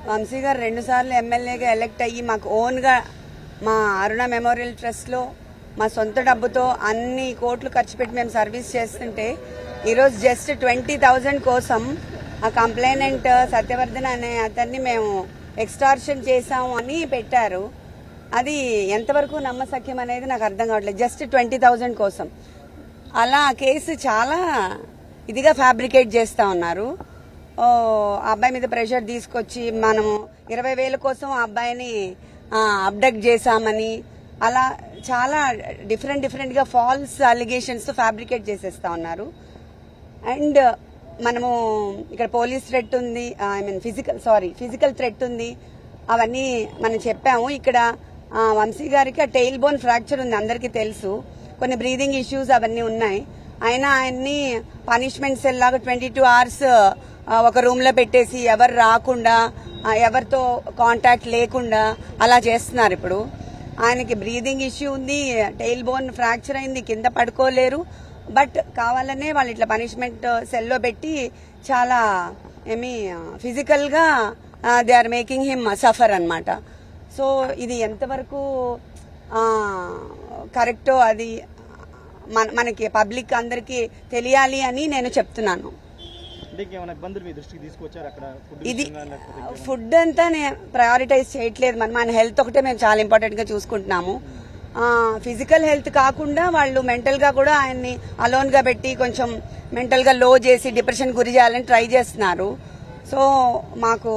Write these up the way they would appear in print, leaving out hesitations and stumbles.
వంశీ గారు 2 సార్లు ఎమ్మెల్యేగా ఎలక్ట్ అయ్యి మాకు ఓన్గా మా అరుణ మెమోరియల్ ట్రస్ట్లో మా సొంత డబ్బుతో అన్ని కోట్లు ఖర్చు పెట్టి మేము సర్వీస్ చేస్తుంటే ఈరోజు జస్ట్ 20,000 కోసం ఆ కంప్లైనెంట్ సత్యవర్ధన్ అనే అతన్ని మేము ఎక్స్టార్షన్ చేశాము అని పెట్టారు. అది ఎంతవరకు నమ్మసక్యం అనేది నాకు అర్థం కావట్లేదు. జస్ట్ 20,000 కోసం అలా కేసు చాలా ఇదిగా ఫ్యాబ్రికేట్ చేస్తూ ఉన్నారు. ఆ అబ్బాయి మీద ప్రెషర్ తీసుకొచ్చి మనము 20,000 కోసం ఆ అబ్బాయిని అబ్డక్ట్ చేశామని అలా చాలా డిఫరెంట్గా ఫాల్స్ అలిగేషన్స్ ఫ్యాబ్రికేట్ చేసేస్తా ఉన్నారు. అండ్ మనము ఇక్కడ పోలీస్ థ్రెట్ ఉంది, ఫిజికల్ థ్రెట్ ఉంది, అవన్నీ మనం చెప్పాము. ఇక్కడ వంశీ గారికి ఆ టెయిల్ బోన్ ఫ్రాక్చర్ ఉంది, అందరికీ తెలుసు. కొన్ని బ్రీదింగ్ ఇష్యూస్ అవన్నీ ఉన్నాయి. అయినా ఆయన్ని పనిష్మెంట్ సెల్ లాగా 22 hours ఒక రూమ్ లో పెట్టేసి ఎవరు రాకుండా ఎవరితో కాంటాక్ట్ లేకుండా అలా చేస్తున్నారు. ఇప్పుడు ఆయనకి బ్రీదింగ్ ఇష్యూ ఉంది, టెయిల్ బోన్ ఫ్రాక్చర్ అయింది, కింద పడుకోలేరు. బట్ కావాలనే వాళ్ళు ఇట్లా పనిష్మెంట్ సెల్లో పెట్టి చాలా ఫిజికల్ గా they are making him suffer అన్నమాట. సో ఇది ఎంతవరకు కరెక్టో అది మనకి పబ్లిక్ అందరికి తెలియాలి అని నేను చెప్తున్నాను. ఇది ఫుడ్ అంతా నేను ప్రయారిటైజ్ చేయట్లేదు. మన హెల్త్ ఒకటే మేము చాలా ఇంపార్టెంట్ గా చూసుకుంటున్నాము. ఫిజికల్ హెల్త్ కాకుండా వాళ్ళు మెంటల్ గా కూడా ఆయన్ని అలోన్ గా పెట్టి కొంచెం మెంటల్ గా లో చేసి డిప్రెషన్ గురి చేయాలని ట్రై చేస్తున్నారు. సో మాకు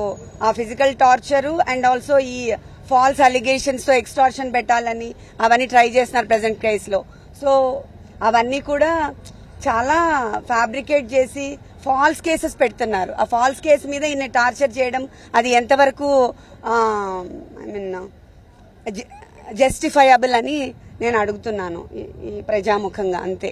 ఆ ఫిజికల్ టార్చరు అండ్ ఆల్సో ఈ ఫాల్స్ అలిగేషన్స్ తో ఎక్స్టార్షన్ పెట్టాలని అవన్నీ ట్రై చేస్తున్నారు ప్రెసెంట్ కేసులో. సో అవన్నీ కూడా చాలా ఫ్యాబ్రికేట్ చేసి ఫాల్స్ కేసెస్ పెడుతున్నారు. ఆ ఫాల్స్ కేసు మీద ఈయన టార్చర్ చేయడం అది ఎంతవరకు జస్టిఫైయబుల్ అని నేను అడుగుతున్నాను ఈ ప్రజాముఖంగా. అంతే.